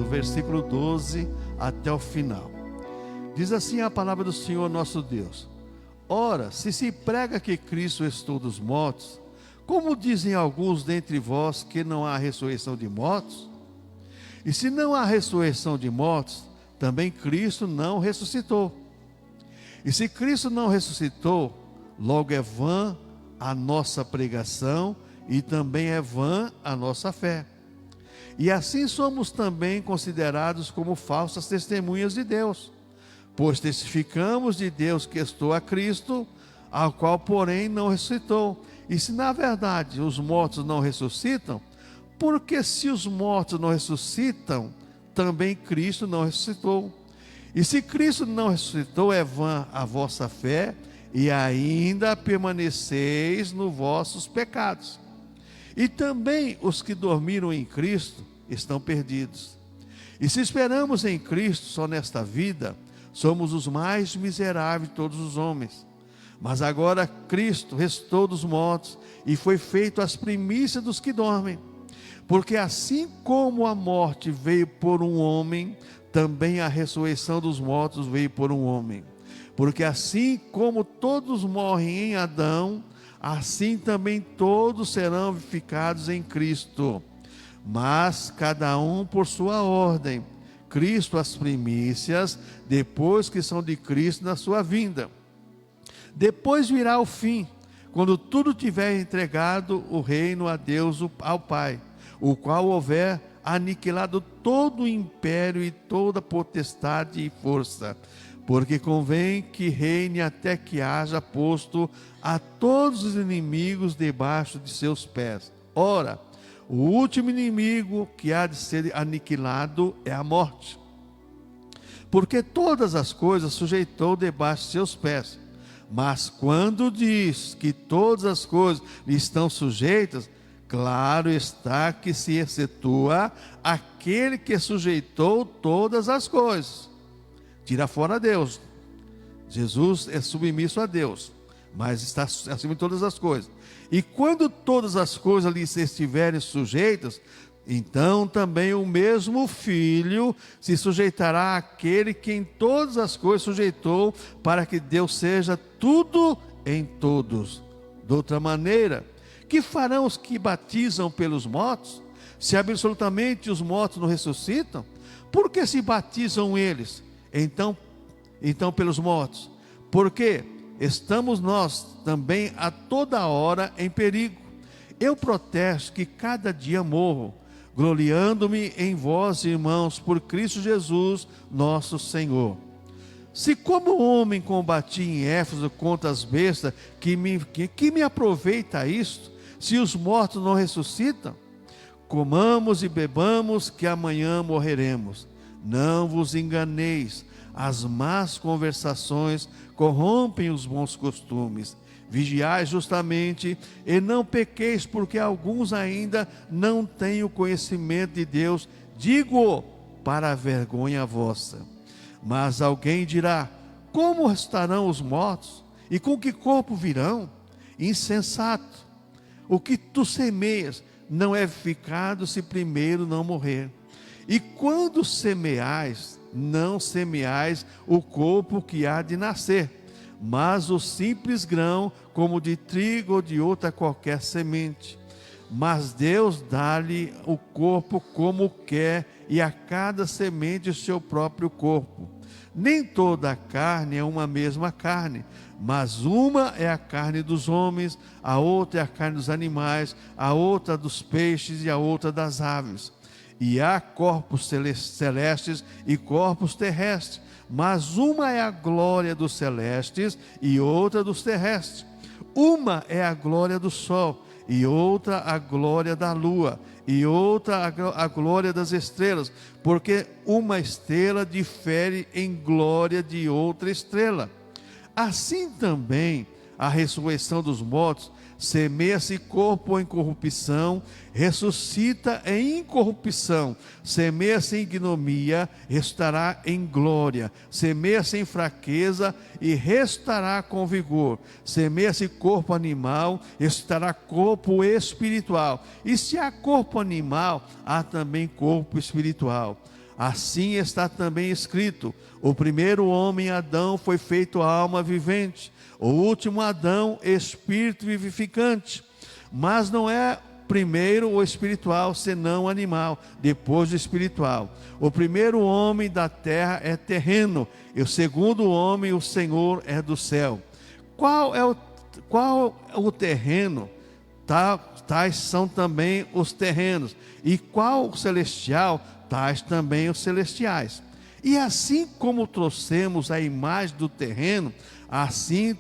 versículo 12 até o final. Diz assim a palavra do Senhor nosso Deus: Ora, se prega que Cristo ressuscitou dos mortos, como dizem alguns dentre vós que não há ressurreição de mortos? E se não há ressurreição de mortos, também Cristo não ressuscitou. E se Cristo não ressuscitou, logo é vã a nossa pregação e também é vã a nossa fé. E assim somos também considerados como falsas testemunhas de Deus, pois testificamos de Deus que estou a Cristo, ao qual porém não ressuscitou. E se na verdade os mortos não ressuscitam, porque se os mortos não ressuscitam, também Cristo não ressuscitou. E se Cristo não ressuscitou, é vã a vossa fé, e ainda permaneceis nos vossos pecados. E também os que dormiram em Cristo estão perdidos. E se esperamos em Cristo só nesta vida, somos os mais miseráveis de todos os homens. Mas agora Cristo ressuscitou dos mortos e foi feito as primícias dos que dormem. Porque assim como a morte veio por um homem, também a ressurreição dos mortos veio por um homem. Porque assim como todos morrem em Adão, assim também todos serão vivificados em Cristo. Mas cada um por sua ordem. Cristo as primícias, depois que são de Cristo na sua vinda. Depois virá o fim, quando tudo tiver entregado o reino a Deus, ao Pai, o qual houver aniquilado todo o império e toda potestade e força, porque convém que reine até que haja posto a todos os inimigos debaixo de seus pés. Ora, o último inimigo que há de ser aniquilado é a morte, porque todas as coisas sujeitou debaixo de seus pés. Mas quando diz que todas as coisas lhe estão sujeitas, claro está que se excetua aquele que sujeitou todas as coisas. Tira fora Deus. Jesus é submisso a Deus, mas está acima de todas as coisas. E quando todas as coisas lhe estiverem sujeitas, então também o mesmo Filho se sujeitará àquele que em todas as coisas sujeitou, para que Deus seja tudo em todos. De outra maneira, que farão os que batizam pelos mortos, se absolutamente os mortos não ressuscitam? Por que se batizam eles, então pelos mortos? Porque estamos nós também a toda hora em perigo. Eu protesto que cada dia morro, gloriando-me em vós, irmãos, por Cristo Jesus, nosso Senhor. Se como homem combati em Éfeso contra as bestas, que me aproveita isto, se os mortos não ressuscitam? Comamos e bebamos, que amanhã morreremos. Não vos enganeis, as más conversações corrompem os bons costumes. Vigiai justamente e não pequeis, porque alguns ainda não têm o conhecimento de Deus. Digo para a vergonha vossa. Mas alguém dirá: como estarão os mortos? E com que corpo virão? Insensato! O que tu semeias não é vivificado se primeiro não morrer. E quando semeais, não semeais o corpo que há de nascer, mas o simples grão, como de trigo ou de outra qualquer semente. Mas Deus dá-lhe o corpo como quer, e a cada semente o seu próprio corpo. Nem toda a carne é uma mesma carne, mas uma é a carne dos homens, a outra é a carne dos animais, a outra dos peixes e a outra das aves. E há corpos celestes e corpos terrestres, mas uma é a glória dos celestes e outra dos terrestres. Uma é a glória do sol e outra a glória da lua, e outra a glória das estrelas, porque uma estrela difere em glória de outra estrela. Assim também a ressurreição dos mortos, semeia-se corpo em corrupção, ressuscita em incorrupção. Semeia-se em ignomia, restará em glória. Semeia-se em fraqueza e restará com vigor. Semeia-se corpo animal, restará corpo espiritual. E se há corpo animal, há também corpo espiritual. Assim está também escrito: o primeiro homem, Adão, foi feito alma vivente, o último Adão, espírito vivificante. Mas não é primeiro o espiritual, senão o animal, depois o espiritual. O primeiro homem da terra é terreno, e o segundo homem, o Senhor, é do céu. Qual é o terreno? Tais são também os terrenos. E qual o celestial? Tais também os celestiais. E assim como trouxemos a imagem do terreno, assim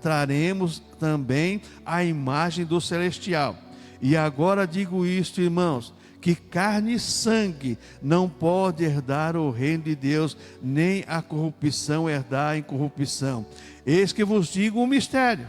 traremos também a imagem do celestial. E agora digo isto, irmãos, que carne e sangue não pode herdar o reino de Deus, nem a corrupção herdar a incorrupção. Eis que vos digo um mistério.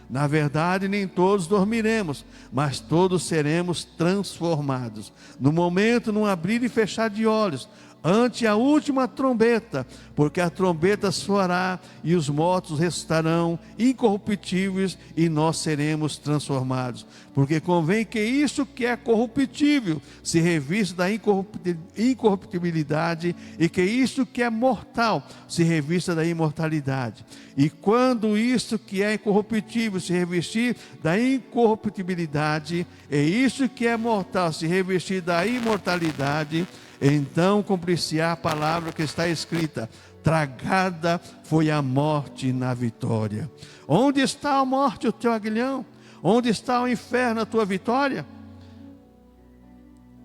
Na verdade, nem todos dormiremos, mas todos seremos transformados. No momento, num abrir e fechar de olhos, ante a última trombeta, porque a trombeta soará e os mortos ressuscitarão incorruptíveis e nós seremos transformados. Porque convém que isso que é corruptível se revista da incorruptibilidade, e que isso que é mortal se revista da imortalidade. E quando isso que é incorruptível se revestir da incorruptibilidade, e isso que é mortal se revestir da imortalidade, então cumprir-se-á a palavra que está escrita: tragada foi a morte na vitória. Onde está a morte, o teu aguilhão? Onde está o inferno, a tua vitória?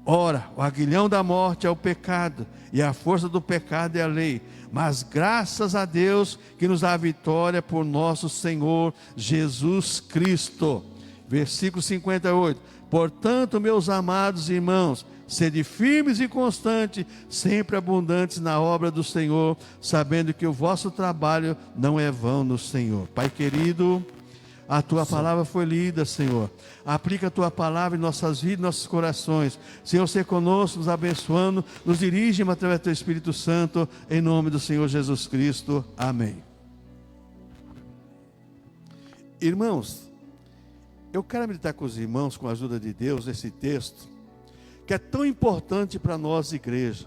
Ora, o aguilhão da morte é o pecado, e a força do pecado é a lei. Mas graças a Deus que nos dá a vitória por nosso Senhor Jesus Cristo. Versículo 58. Portanto, meus amados irmãos, sede firmes e constantes, sempre abundantes na obra do Senhor, sabendo que o vosso trabalho não é vão no Senhor. Pai querido, a Tua palavra foi lida, Senhor. Aplica a Tua palavra em nossas vidas, em nossos corações. Senhor, seja conosco, nos abençoando, nos dirige através do Teu Espírito Santo, em nome do Senhor Jesus Cristo. Amém. Irmãos, eu quero meditar com os irmãos, com a ajuda de Deus, nesse texto, que é tão importante para nós, igreja.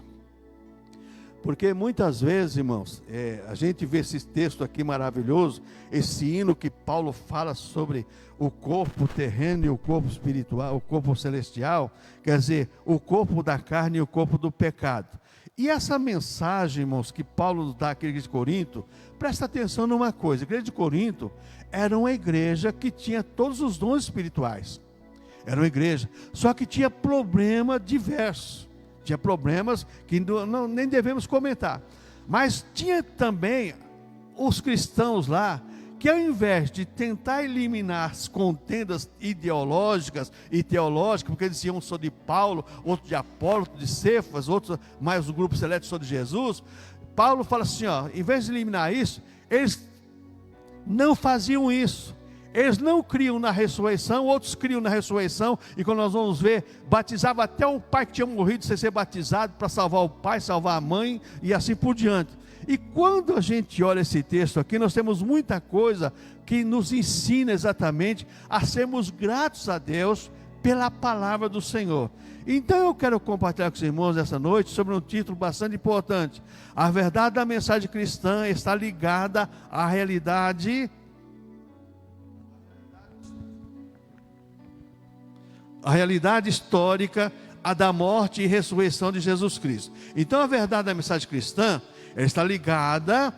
Porque muitas vezes, irmãos, a gente vê esse texto aqui maravilhoso, esse hino que Paulo fala sobre o corpo terreno e o corpo espiritual, o corpo celestial, quer dizer, o corpo da carne e o corpo do pecado. E essa mensagem, irmãos, que Paulo dá à igreja de Corinto, presta atenção numa coisa: a igreja de Corinto era uma igreja que tinha todos os dons espirituais. Era uma igreja, só que tinha problema diversos. Tinha problemas que nem devemos comentar. Mas tinha também os cristãos lá, que ao invés de tentar eliminar as contendas ideológicas e teológicas, porque eles diziam: um sou de Paulo, outro de Apolo, outro de Cefas, outro mais o grupo seleto sou de Jesus. Paulo fala assim, em vez de eliminar isso, eles não faziam isso. Eles não criam na ressurreição, outros criam na ressurreição, e quando nós vamos ver, batizava até o pai que tinha morrido sem ser batizado, para salvar o pai, salvar a mãe, e assim por diante. E quando a gente olha esse texto aqui, nós temos muita coisa que nos ensina exatamente a sermos gratos a Deus pela palavra do Senhor. Então eu quero compartilhar com os irmãos essa noite sobre um título bastante importante: a verdade da mensagem cristã está ligada à realidade histórica, a da morte e ressurreição de Jesus Cristo. Então a verdade da mensagem cristã está ligada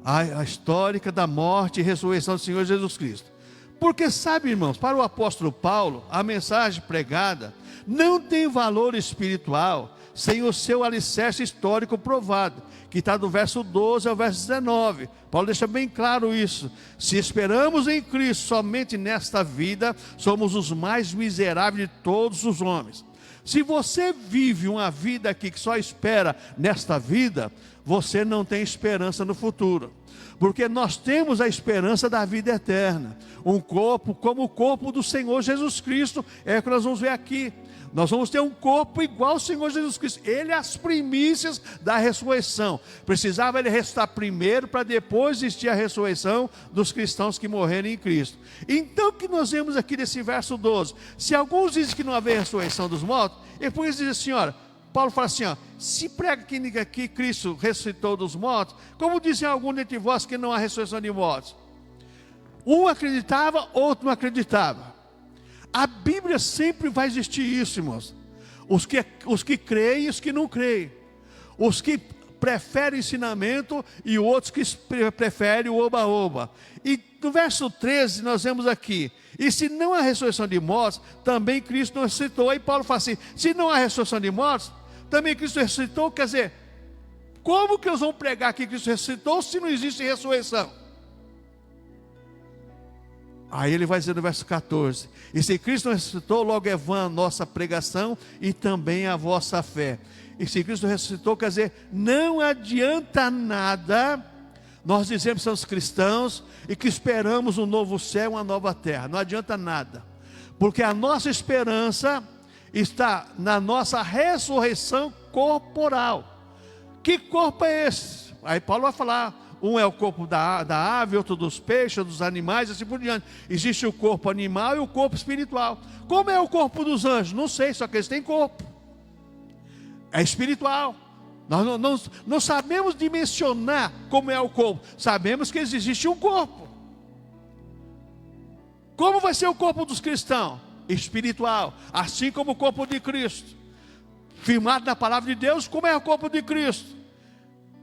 à histórica da morte e ressurreição do Senhor Jesus Cristo. Porque sabe, irmãos, para o apóstolo Paulo, a mensagem pregada não tem valor espiritual sem o seu alicerce histórico provado, que está do verso 12 ao verso 19. Paulo deixa bem claro isso: se esperamos em Cristo somente nesta vida, somos os mais miseráveis de todos os homens. Se você vive uma vida aqui que só espera nesta vida, você não tem esperança no futuro. Porque nós temos a esperança da vida eterna, um corpo como o corpo do Senhor Jesus Cristo, é o que nós vamos ver aqui. Nós vamos ter um corpo igual ao Senhor Jesus Cristo. Ele é as primícias da ressurreição. Precisava ele ressuscitar primeiro, para depois existir a ressurreição dos cristãos que morreram em Cristo. Então o que nós vemos aqui nesse verso 12? Se alguns dizem que não haverá ressurreição dos mortos, é por isso diz assim: olha, Paulo fala assim, ó, se prega que Cristo ressuscitou dos mortos, como dizem alguns dentre vós que não há ressurreição de mortos. Um acreditava, outro não acreditava. A Bíblia sempre vai existir isso, irmãos. Os que creem e os que não creem. Os que preferem ensinamento e outros que preferem o oba-oba. E no verso 13 nós vemos aqui, e se não há ressurreição de mortos, também Cristo não ressuscitou. Aí Paulo fala assim, se não há ressurreição de mortos, também Cristo ressuscitou. Quer dizer, como que eles vão pregar que Cristo ressuscitou se não existe ressurreição? Aí ele vai dizer no verso 14, e se Cristo não ressuscitou, logo é vã a nossa pregação e também a vossa fé. E se Cristo ressuscitou, quer dizer, não adianta nada nós dizemos que somos cristãos e que esperamos um novo céu, uma nova terra. Não adianta nada, porque a nossa esperança está na nossa ressurreição corporal. Que corpo é esse? Aí Paulo vai falar, um é o corpo da ave, outro dos peixes, dos animais, assim por diante. Existe o corpo animal e o corpo espiritual. Como é o corpo dos anjos? Não sei, só que eles têm corpo. É espiritual. Nós não sabemos dimensionar como é o corpo. Sabemos que existe um corpo. Como vai ser o corpo dos cristãos? Espiritual. Assim como o corpo de Cristo. Firmado na palavra de Deus, como é o corpo de Cristo?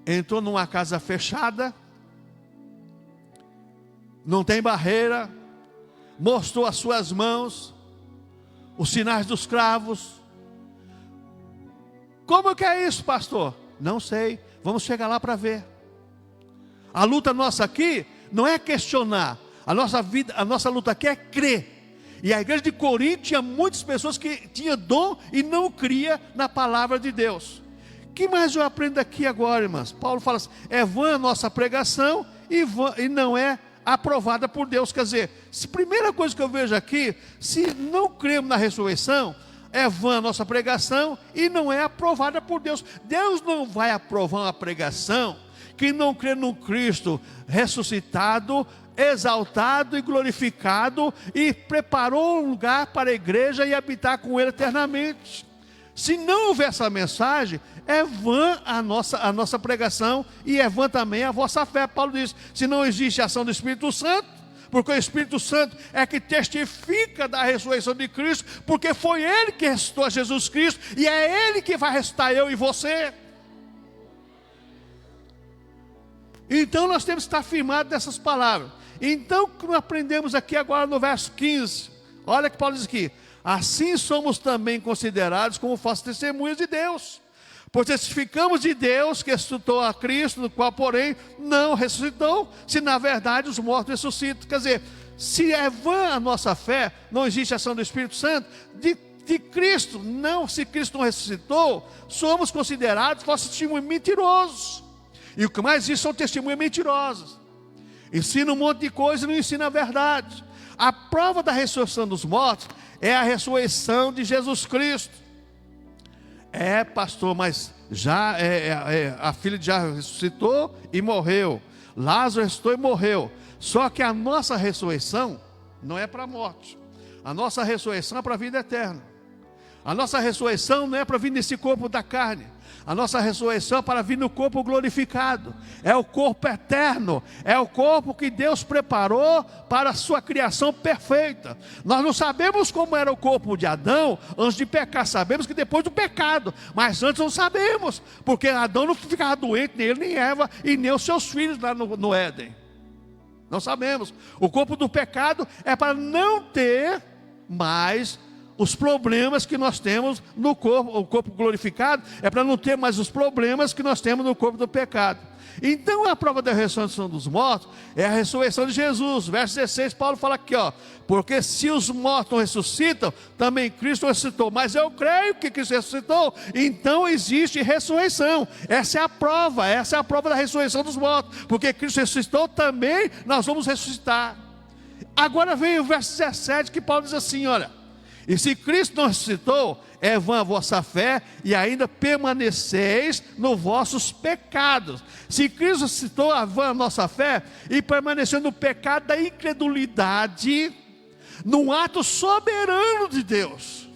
Entrou numa casa fechada, não tem barreira, mostrou as suas mãos, os sinais dos cravos. Como que é isso, pastor? Não sei, vamos chegar lá para ver. A luta nossa aqui não é questionar, a nossa luta aqui é crer. E a igreja de Corinto tinha muitas pessoas que tinham dom e não cria na palavra de Deus. O que mais eu aprendo aqui agora, irmãs? Paulo fala assim, é vã a nossa pregação e não é aprovada por Deus. Quer dizer, primeira coisa que eu vejo aqui, se não cremos na ressurreição, é vã a nossa pregação e não é aprovada por Deus. Deus não vai aprovar uma pregação que não crê no Cristo ressuscitado, exaltado e glorificado, e preparou um lugar para a igreja e habitar com ele eternamente. Se não houver essa mensagem, é vã a nossa pregação e é vã também a vossa fé. Paulo diz, se não existe ação do Espírito Santo, porque o Espírito Santo é que testifica da ressurreição de Cristo, porque foi Ele que ressuscitou a Jesus Cristo, e é Ele que vai ressuscitar eu e você. Então nós temos que estar firmados nessas palavras. Então, o que aprendemos aqui agora no verso 15, olha que Paulo diz aqui, assim somos também considerados como falsos testemunhas de Deus, pois testificamos de Deus que ressuscitou a Cristo, no qual porém não ressuscitou, se na verdade os mortos ressuscitam. Quer dizer, se é vã a nossa fé, não existe ação do Espírito Santo, de Cristo, não, se Cristo não ressuscitou, somos considerados falsos testemunhos mentirosos. E o que mais diz são testemunhas mentirosas. Ensina um monte de coisa e não ensina a verdade. A prova da ressurreição dos mortos é a ressurreição de Jesus Cristo. É, pastor, mas já a filha já ressuscitou e morreu. Lázaro ressuscitou e morreu. Só que a nossa ressurreição não é para a morte. A nossa ressurreição é para a vida eterna. A nossa ressurreição não é para vir nesse corpo da carne. A nossa ressurreição é para vir no corpo glorificado. É o corpo eterno. É o corpo que Deus preparou para a sua criação perfeita. Nós não sabemos como era o corpo de Adão antes de pecar. Sabemos que depois do pecado. Mas antes não sabemos. Porque Adão não ficava doente, nem ele, nem Eva, e nem os seus filhos lá no Éden. Não sabemos. O corpo do pecado é para não ter mais os problemas que nós temos no corpo. O corpo glorificado é para não ter mais os problemas que nós temos no corpo do pecado. Então a prova da ressurreição dos mortos é a ressurreição de Jesus. Verso 16, Paulo fala aqui, ó, porque se os mortos ressuscitam, também Cristo ressuscitou. Mas eu creio que Cristo ressuscitou, então existe ressurreição. Essa é a prova da ressurreição dos mortos. Porque Cristo ressuscitou, também nós vamos ressuscitar. Agora vem o verso 17, que Paulo diz assim, olha, e se Cristo não ressuscitou, é vã a vossa fé e ainda permaneceis nos vossos pecados. Se Cristo ressuscitou, é vã a nossa fé e permaneceu no pecado da incredulidade, num ato soberano de Deus.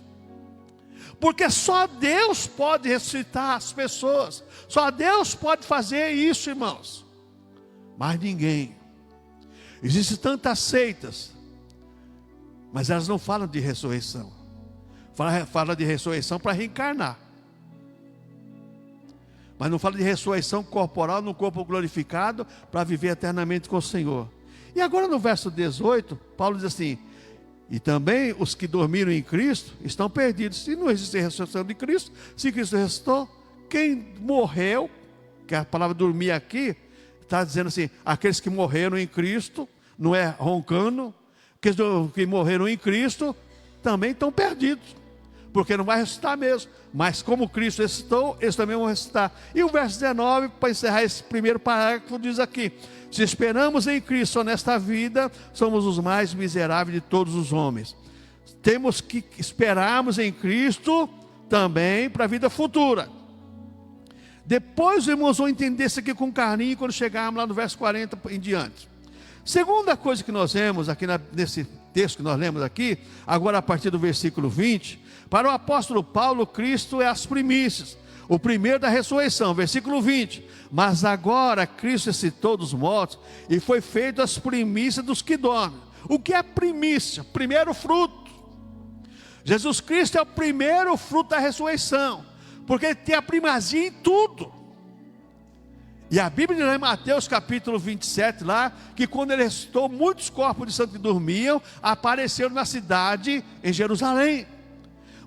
Porque só Deus pode ressuscitar as pessoas. Só Deus pode fazer isso, irmãos. Mas ninguém. Existem tantas seitas, mas elas não falam de ressurreição. Fala de ressurreição para reencarnar. Mas não fala de ressurreição corporal no corpo glorificado para viver eternamente com o Senhor. E agora no verso 18, Paulo diz assim: e também os que dormiram em Cristo estão perdidos. Se não existe ressurreição de Cristo, se Cristo ressuscitou, quem morreu, que a palavra dormir aqui, está dizendo assim, aqueles que morreram em Cristo, não é roncando, que morreram em Cristo também estão perdidos, porque não vai ressuscitar mesmo. Mas como Cristo ressuscitou, eles também vão ressuscitar. E o verso 19, para encerrar esse primeiro parágrafo, diz aqui: se esperamos em Cristo nesta vida, somos os mais miseráveis de todos os homens. Temos que esperarmos em Cristo também para a vida futura. Depois os irmãos vão entender isso aqui com carinho quando chegarmos lá no verso 40 em diante. Segunda coisa que nós vemos aqui nesse texto que nós lemos aqui, agora a partir do versículo 20, para o apóstolo Paulo, Cristo é as primícias, o primeiro da ressurreição, versículo 20. Mas agora Cristo ressuscitou dos mortos e foi feito as primícias dos que dormem. O que é primícia? Primeiro fruto. Jesus Cristo é o primeiro fruto da ressurreição, porque ele tem a primazia em tudo. E a Bíblia diz em Mateus capítulo 27 lá, que quando ele ressuscitou, muitos corpos de santos que dormiam apareceram na cidade em Jerusalém.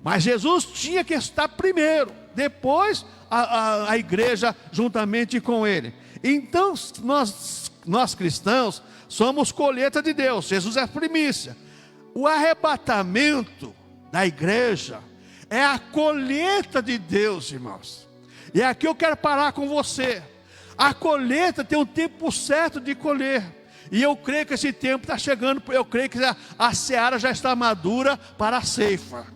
Mas Jesus tinha que estar primeiro, depois a igreja juntamente com ele. Então nós cristãos somos colheita de Deus, Jesus é a primícia. O arrebatamento da igreja é a colheita de Deus, irmãos. E aqui eu quero parar com você. A colheita tem um tempo certo de colher. E eu creio que esse tempo está chegando. Eu creio que a seara já está madura para a ceifa.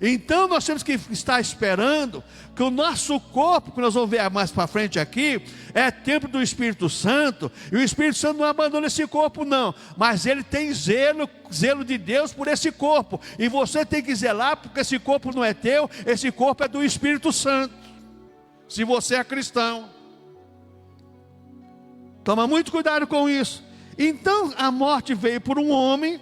Então nós temos que estar esperando que o nosso corpo, que nós vamos ver mais para frente aqui, é templo do Espírito Santo. E o Espírito Santo não abandona esse corpo não, mas ele tem zelo de Deus por esse corpo. E você tem que zelar, porque esse corpo não é teu, esse corpo é do Espírito Santo. Se você é cristão, toma muito cuidado com isso. Então a morte veio por um homem,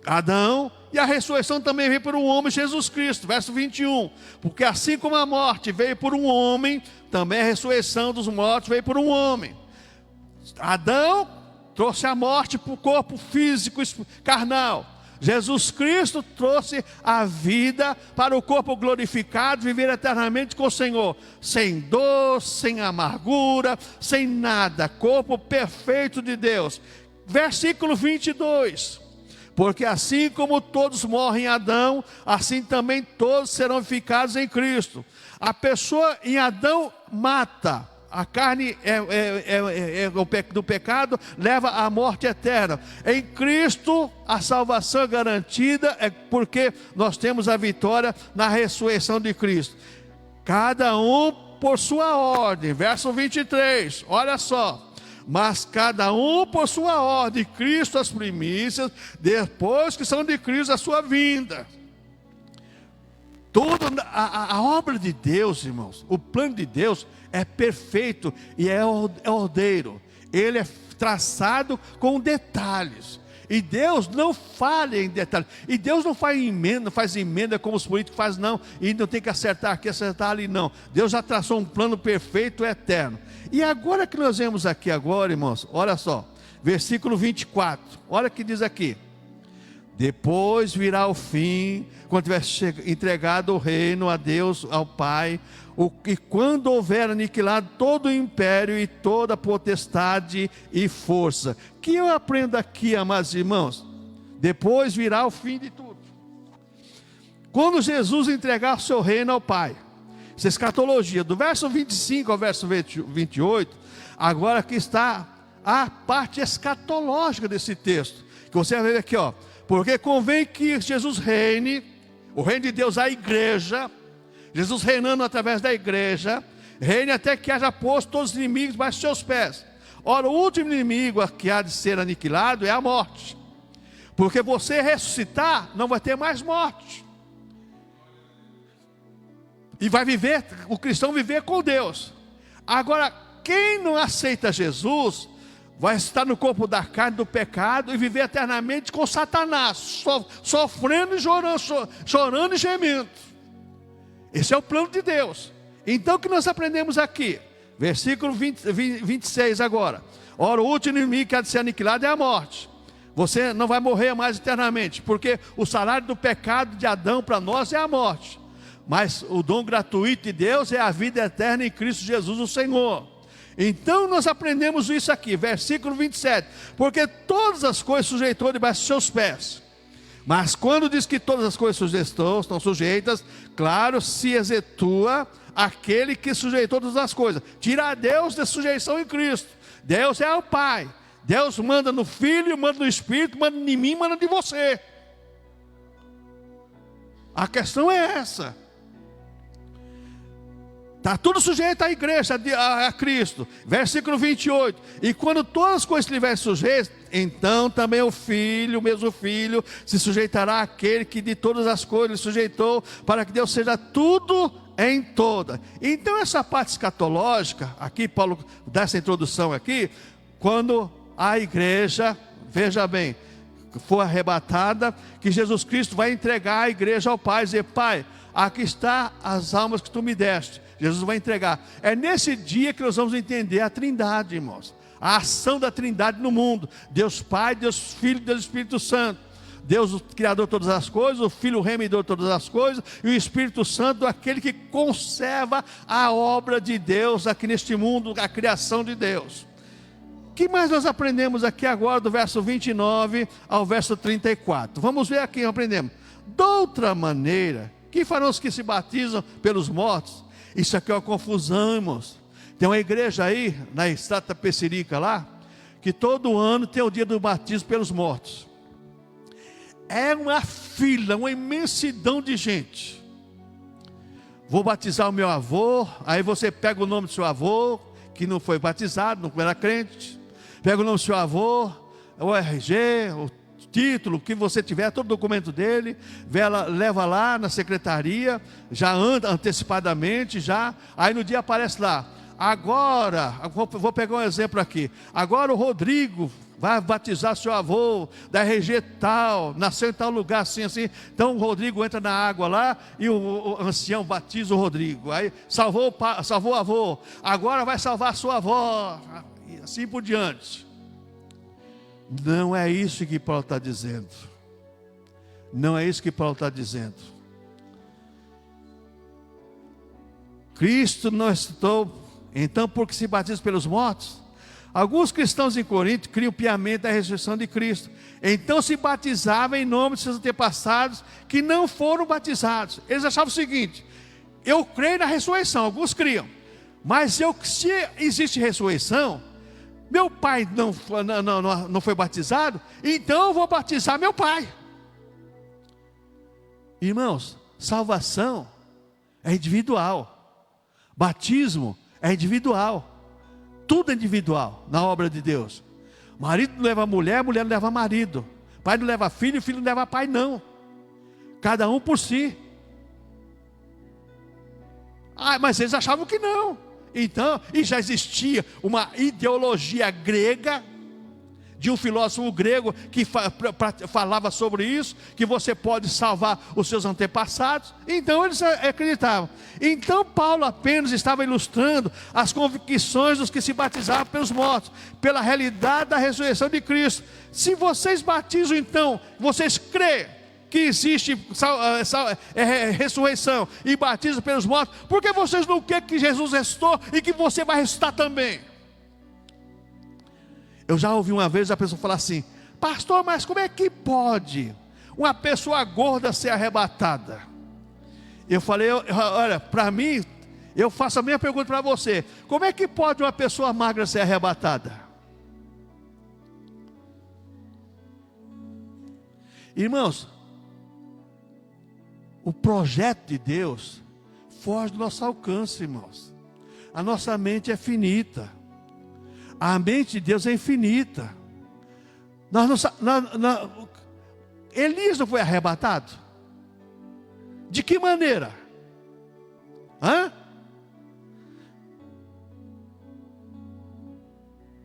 Adão, e a ressurreição também veio por um homem, Jesus Cristo, verso 21. Porque assim como a morte veio por um homem, também a ressurreição dos mortos veio por um homem. Adão trouxe a morte para o corpo físico, carnal. Jesus Cristo trouxe a vida para o corpo glorificado, viver eternamente com o Senhor, sem dor, sem amargura, sem nada, corpo perfeito de Deus. Versículo 22. Porque assim como todos morrem em Adão, assim também todos serão ficados em Cristo. A pessoa em Adão mata, a carne do pecado leva à morte eterna. Em Cristo a salvação é garantida, é porque nós temos a vitória na ressurreição de Cristo. Cada um por sua ordem, verso 23, olha só. Mas cada um por sua ordem, Cristo as primícias, depois que são de Cristo a sua vinda. Toda a obra de Deus, irmãos, o plano de Deus é perfeito e é ordeiro. Ele é traçado com detalhes. E Deus não falha em detalhes. E Deus não faz emenda como os políticos fazem, não. E não tem que acertar aqui, acertar ali, não. Deus já traçou um plano perfeito e eterno. E agora que nós vemos aqui agora, irmãos, olha só. Versículo 24. Olha o que diz aqui. Depois virá o fim, quando tiver entregado o reino a Deus, ao Pai, e quando houver aniquilado todo o império e toda potestade e força. Que eu aprendo aqui, amados irmãos? Depois virá o fim de tudo. Quando Jesus entregar o seu reino ao Pai, essa escatologia, do verso 25 ao verso 28, agora aqui está a parte escatológica desse texto, que você vai ver aqui, ó. Porque convém que Jesus reine, o reino de Deus, a igreja, Jesus reinando através da igreja, reine até que haja posto todos os inimigos debaixo dos seus pés. Ora, o último inimigo que há de ser aniquilado é a morte. Porque você ressuscitar, não vai ter mais morte. E vai viver, o cristão viver com Deus. Agora, quem não aceita Jesus, vai estar no corpo da carne do pecado e viver eternamente com Satanás, sofrendo e chorando e gemendo. Esse é o plano de Deus. Então o que nós aprendemos aqui? Versículo 26 agora. Ora, o último inimigo que há de ser aniquilado é a morte. Você não vai morrer mais eternamente, porque o salário do pecado de Adão para nós é a morte. Mas o dom gratuito de Deus é a vida eterna em Cristo Jesus o Senhor. Então nós aprendemos isso aqui, versículo 27. Porque todas as coisas sujeitou debaixo dos seus pés. Mas quando diz que todas as coisas estão sujeitas, claro, se exetua aquele que sujeitou todas as coisas. Tira a Deus da sujeição em Cristo. Deus é o Pai. Deus manda no Filho, manda no Espírito, manda em mim, manda em você. A questão é essa. Está tudo sujeito à igreja, a Cristo. Versículo 28. E quando todas as coisas estiverem sujeitas, então também o Filho, o mesmo Filho, se sujeitará àquele que de todas as coisas sujeitou, para que Deus seja tudo em toda. Então essa parte escatológica, aqui Paulo dá essa introdução aqui, quando a igreja, veja bem, for arrebatada, que Jesus Cristo vai entregar a igreja ao Pai, dizer: Pai, aqui está as almas que tu me deste. Jesus vai entregar. É nesse dia que nós vamos entender a Trindade, irmãos. A ação da Trindade no mundo. Deus Pai, Deus Filho, Deus Espírito Santo. Deus o Criador de todas as coisas, o Filho o Remidor de todas as coisas, e o Espírito Santo, aquele que conserva a obra de Deus aqui neste mundo, a criação de Deus. O que mais nós aprendemos aqui agora do verso 29 ao verso 34? Vamos ver aqui, aprendemos. De outra maneira, que farão os que se batizam pelos mortos? Isso aqui é uma confusão, irmãos. Tem uma igreja aí, na estrada Tapecerica lá, que todo ano tem o dia do batismo pelos mortos. É uma fila, uma imensidão de gente. Vou batizar o meu avô, aí você pega o nome do seu avô, que não foi batizado, não era crente. Pega o nome do seu avô, o RG, o título, que você tiver, todo o documento dele, leva lá na secretaria, já anda antecipadamente, aí no dia aparece lá, agora, vou pegar um exemplo aqui, agora o Rodrigo vai batizar seu avô, da RG tal, nasceu em tal lugar, assim, então o Rodrigo entra na água lá, e o ancião batiza o Rodrigo, aí salvou o avô, agora vai salvar a sua avó, e assim por diante. Não é isso que Paulo está dizendo. Não é isso que Paulo está dizendo. Cristo não estou, então, porque se batiza pelos mortos? Alguns cristãos em Corinto criam piamente a ressurreição de Cristo. Então se batizavam em nome de seus antepassados que não foram batizados. Eles achavam o seguinte: eu creio na ressurreição, alguns criam, mas se existe ressurreição, meu pai não foi batizado, então eu vou batizar meu pai. Irmãos, salvação é individual. Batismo é individual. Tudo é individual na obra de Deus. Marido não leva mulher, mulher não leva marido. Pai não leva filho, filho não leva pai, não. Cada um por si. Mas eles achavam que não. Então, e já existia uma ideologia grega, de um filósofo grego que falava sobre isso, que você pode salvar os seus antepassados. Então eles acreditavam. Então Paulo apenas estava ilustrando as convicções dos que se batizavam pelos mortos, pela realidade da ressurreição de Cristo. Se vocês batizam, então, vocês creem que existe ressurreição e batismo pelos mortos, porque vocês não querem que Jesus ressuscitou e que você vai ressuscitar também? Eu já ouvi uma vez a pessoa falar assim: pastor, mas como é que pode uma pessoa gorda ser arrebatada? Eu falei: olha, para mim, eu faço a mesma pergunta para você: como é que pode uma pessoa magra ser arrebatada? Irmãos, o projeto de Deus foge do nosso alcance, irmãos. A nossa mente é finita. A mente de Deus é infinita. Elias não foi arrebatado? De que maneira? Hã?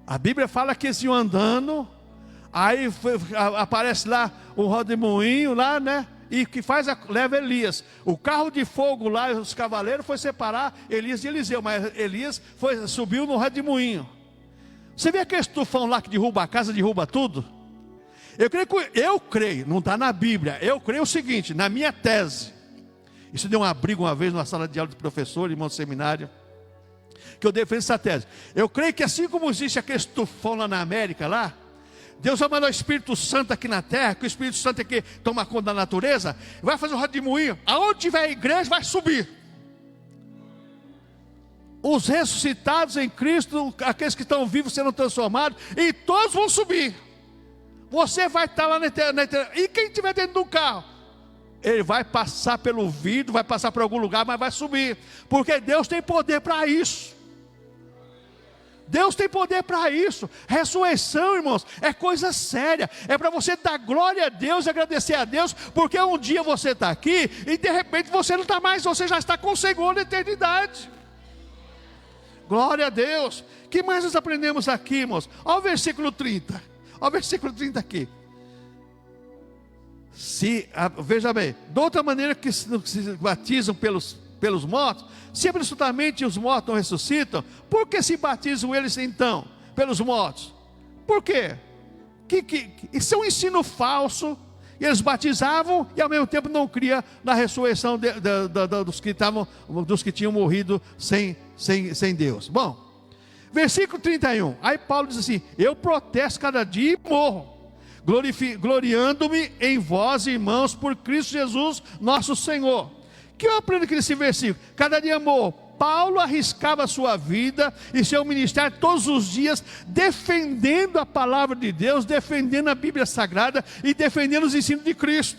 A Bíblia fala que eles iam andando, aí aparece lá o rodemoinho lá, né? E que leva Elias. O carro de fogo lá, os cavaleiros, foi separar Elias de Eliseu, mas Elias subiu no redemoinho. Você vê aquele tufão lá que derruba a casa, derruba tudo? Eu creio, não está na Bíblia, eu creio o seguinte, na minha tese. Isso deu uma briga uma vez numa sala de aula de professor, irmão do seminário, que eu defendo essa tese. Eu creio que assim como existe aquele tufão lá na América, lá, Deus vai mandar o Espírito Santo aqui na terra, que o Espírito Santo é que toma conta da natureza, vai fazer um redemoinho, aonde tiver a igreja vai subir. Os ressuscitados em Cristo, aqueles que estão vivos sendo transformados, e todos vão subir. Você vai estar lá na eternidade, e quem estiver dentro do carro, ele vai passar pelo vidro, vai passar por algum lugar, mas vai subir, porque Deus tem poder para isso. Deus tem poder para isso. Ressurreição, irmãos, é coisa séria. É para você dar glória a Deus e agradecer a Deus, porque um dia você está aqui e de repente você não está mais, você já está com o Senhor na eternidade. Glória a Deus. O que mais nós aprendemos aqui, irmãos? Olha o versículo 30. Olha o versículo 30 aqui. Veja bem, de outra maneira que se batizam pelos mortos, se absolutamente os mortos não ressuscitam, por que se batizam eles então, pelos mortos? Por quê? Isso é um ensino falso. E eles batizavam e ao mesmo tempo não cria na ressurreição dos que tinham morrido sem Deus. Bom, versículo 31, aí Paulo diz assim: eu protesto cada dia e morro, gloriando-me em vós, irmãos, por Cristo Jesus nosso Senhor. O que eu aprendo aqui nesse versículo? Cada dia morro. Paulo arriscava a sua vida e seu ministério todos os dias, defendendo a palavra de Deus, defendendo a Bíblia Sagrada e defendendo os ensinos de Cristo.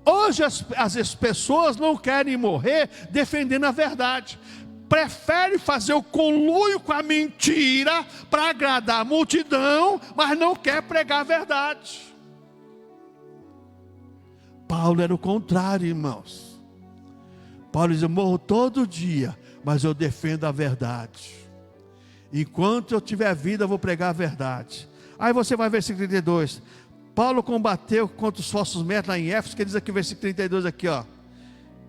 Hoje as pessoas não querem morrer defendendo a verdade, prefere fazer o conluio com a mentira para agradar a multidão, mas não quer pregar a verdade. Paulo era o contrário, irmãos. Paulo diz: eu morro todo dia, mas eu defendo a verdade. Enquanto eu tiver vida, eu vou pregar a verdade. Aí você vai ver versículo 32. Paulo combateu contra os falsos mestres lá em Éfeso, que diz aqui, versículo 32 aqui, ó.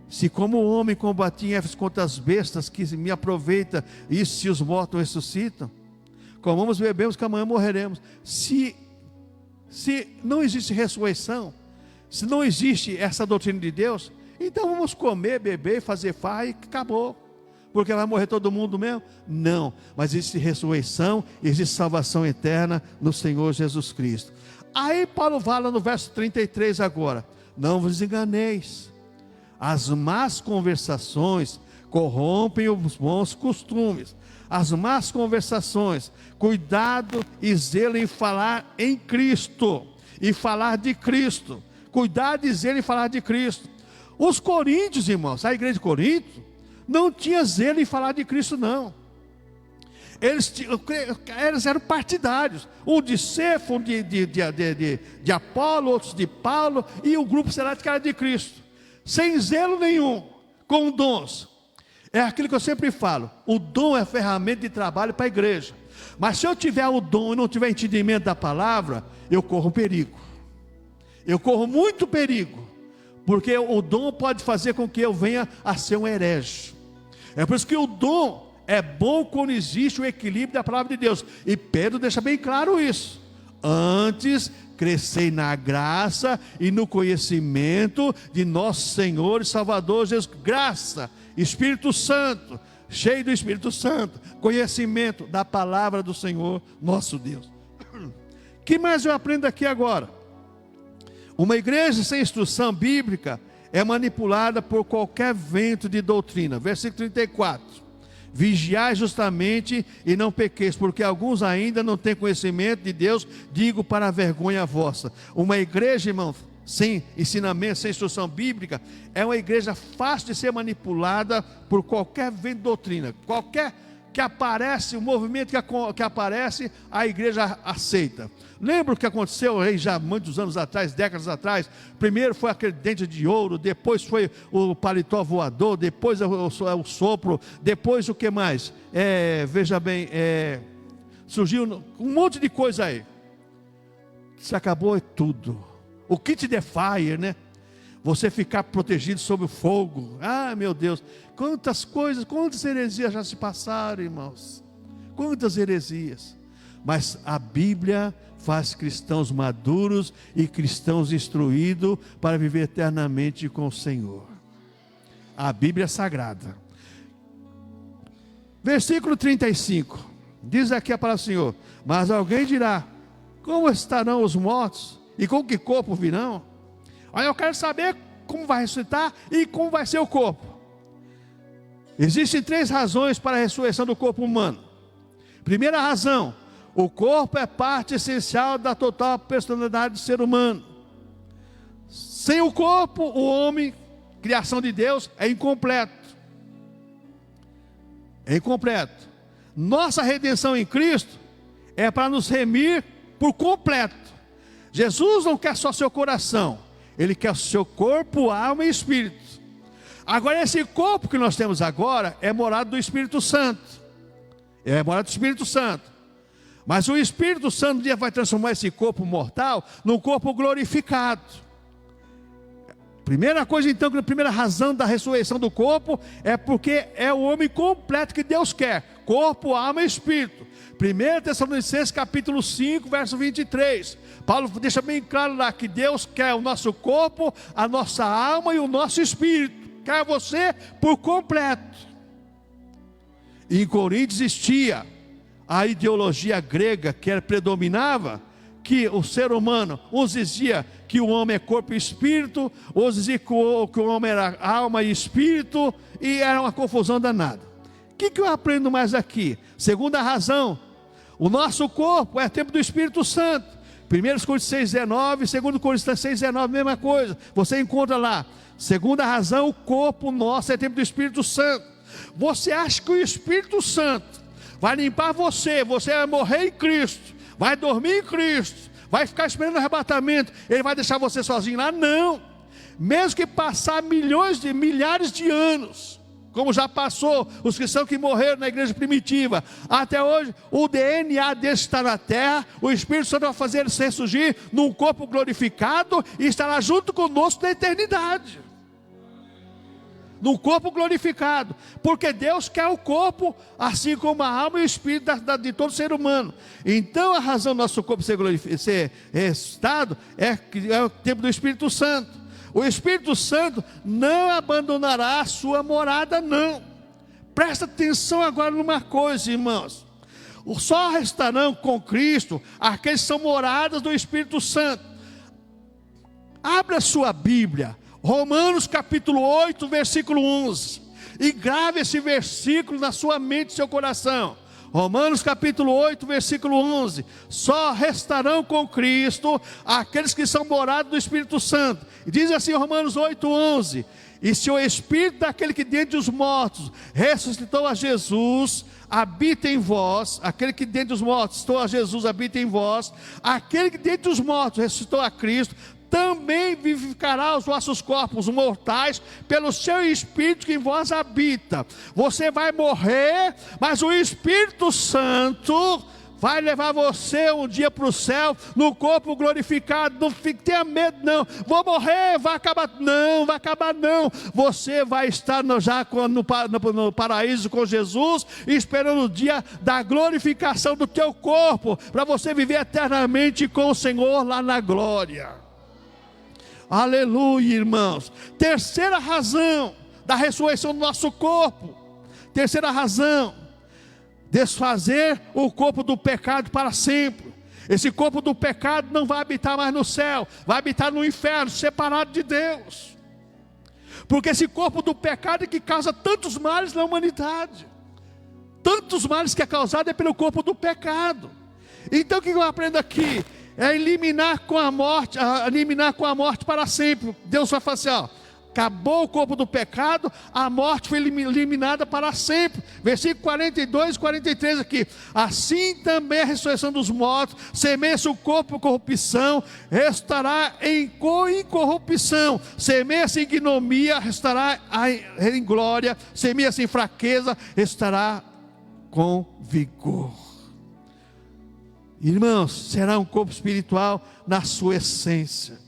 Se como o homem combatia em Éfeso contra as bestas, que me aproveita isso se os mortos ressuscitam, comamos e bebemos, que amanhã morreremos. Se não existe ressurreição, se não existe essa doutrina de Deus, então vamos comer, beber, fazer farra e acabou. Porque vai morrer todo mundo mesmo? Não, mas existe ressurreição, existe salvação eterna no Senhor Jesus Cristo. Aí Paulo fala no verso 33 agora: não vos enganeis, as más conversações corrompem os bons costumes. As más conversações, cuidado e zelo em falar em Cristo, e falar de Cristo. Cuidado e zelo em falar de Cristo. Os coríntios, irmãos, a igreja de Corinto não tinha zelo em falar de Cristo, não. Eles eram partidários, um de Cefo, um de Apolo, outros de Paulo, e o grupo seleto que era de Cristo, sem zelo nenhum, com dons. É aquilo que eu sempre falo: o dom é ferramenta de trabalho para a igreja, mas se eu tiver o dom e não tiver entendimento da palavra, eu corro perigo. Eu corro muito perigo, porque o dom pode fazer com que eu venha a ser um herege. É por isso que o dom é bom quando existe o equilíbrio da palavra de Deus. E Pedro deixa bem claro isso: antes crescei na graça e no conhecimento de nosso Senhor e Salvador Jesus. Graça, Espírito Santo, cheio do Espírito Santo, conhecimento da palavra do Senhor nosso Deus. O que mais eu aprendo aqui agora? Uma igreja sem instrução bíblica é manipulada por qualquer vento de doutrina. Versículo 34. Vigiai justamente e não pequeis, porque alguns ainda não têm conhecimento de Deus, digo para a vergonha vossa. Uma igreja, irmão, sem ensinamento, sem instrução bíblica, é uma igreja fácil de ser manipulada por qualquer vento de doutrina. que aparece, o movimento que aparece, a igreja aceita. Lembra o que aconteceu aí já muitos anos atrás, décadas atrás? Primeiro foi aquele dente de ouro, depois foi o paletó voador, depois o sopro, depois o que mais? Veja bem, surgiu um monte de coisa aí. Se acabou é tudo. O kit de fire, né? Você ficar protegido sob o fogo. Ah, meu Deus, quantas coisas, quantas heresias já se passaram, irmãos. Quantas heresias. Mas a Bíblia faz cristãos maduros e cristãos instruídos para viver eternamente com o Senhor. A Bíblia é sagrada. Versículo 35. Diz aqui a palavra do Senhor: mas alguém dirá: como estarão os mortos? E com que corpo virão? Olha, eu quero saber como vai ressuscitar e como vai ser o corpo. Existem 3 razões para a ressurreição do corpo humano. Primeira razão: o corpo é parte essencial da total personalidade do ser humano. Sem o corpo, o homem, criação de Deus, é incompleto. É incompleto. Nossa redenção em Cristo é para nos remir por completo. Jesus não quer só seu coração, Ele quer o seu corpo, alma e espírito. Agora, esse corpo que nós temos agora é morada do Espírito Santo. É morada do Espírito Santo. Mas o Espírito Santo um dia vai transformar esse corpo mortal num corpo glorificado. Primeira coisa então, que a primeira razão da ressurreição do corpo é porque é o homem completo que Deus quer. Corpo, alma e espírito. 1 Tessalonicenses capítulo 5, verso 23. Paulo deixa bem claro lá que Deus quer o nosso corpo, a nossa alma e o nosso espírito. Quer você por completo. E em Coríntios existia a ideologia grega que predominava, que o ser humano, uns dizia que o homem é corpo e espírito, outros diziam que o homem era alma e espírito, e era uma confusão danada. O que eu aprendo mais aqui? Segunda razão: o nosso corpo é templo do Espírito Santo. 1 Coríntios 6,19, 2 Coríntios 6,19, mesma coisa, você encontra lá. Segunda razão: o corpo nosso é templo do Espírito Santo. Você acha que o Espírito Santo vai limpar você, você vai morrer em Cristo, vai dormir em Cristo, vai ficar esperando o arrebatamento, Ele vai deixar você sozinho lá? Não. Mesmo que passar milhares de anos, como já passou os cristãos que morreram na igreja primitiva, até hoje o DNA desse está na terra, o Espírito Santo vai fazer ele ressurgir num corpo glorificado e estará junto conosco na eternidade. No corpo glorificado, porque Deus quer o corpo, assim como a alma e o espírito de todo ser humano. Então a razão do nosso corpo ser ressuscitado é o tempo do Espírito Santo. O Espírito Santo não abandonará a sua morada, não. Presta atenção agora numa coisa, irmãos: só restarão com Cristo aqueles que são moradas do Espírito Santo. Abra a sua Bíblia, Romanos capítulo 8, versículo 11, e grave esse versículo na sua mente e seu coração. Romanos capítulo 8, versículo 11: só restarão com Cristo aqueles que são morados do Espírito Santo. E diz assim Romanos 8, 11: e se o Espírito daquele que dentre os mortos ressuscitou a Jesus habita em vós, aquele que dentre os mortos ressuscitou a Jesus habita em vós, aquele que dentre os mortos ressuscitou a Cristo também vivificará os vossos corpos mortais pelo seu Espírito que em vós habita. Você vai morrer, mas o Espírito Santo vai levar você um dia para o céu, no corpo glorificado. Não tenha medo não, vou morrer, vai acabar. Não, vai acabar não. Você vai estar já no paraíso com Jesus, esperando o dia da glorificação do teu corpo, para você viver eternamente com o Senhor lá na glória. Aleluia, irmãos. Terceira razão da ressurreição do nosso corpo. Terceira razão: desfazer o corpo do pecado para sempre. Esse corpo do pecado não vai habitar mais no céu, vai habitar no inferno, separado de Deus. Porque esse corpo do pecado é que causa tantos males na humanidade. Tantos males que é causado é pelo corpo do pecado. Então o que eu aprendo aqui? É eliminar com a morte para sempre. Deus vai falar assim, acabou o corpo do pecado, a morte foi eliminada para sempre. Versículo 42 e 43 aqui. Assim também a ressurreição dos mortos, semeia-se o corpo em corrupção, restará em incorrupção, semeia-se em ignomia, restará em glória, semeia-se em fraqueza, restará com vigor. Irmãos, será um corpo espiritual na sua essência.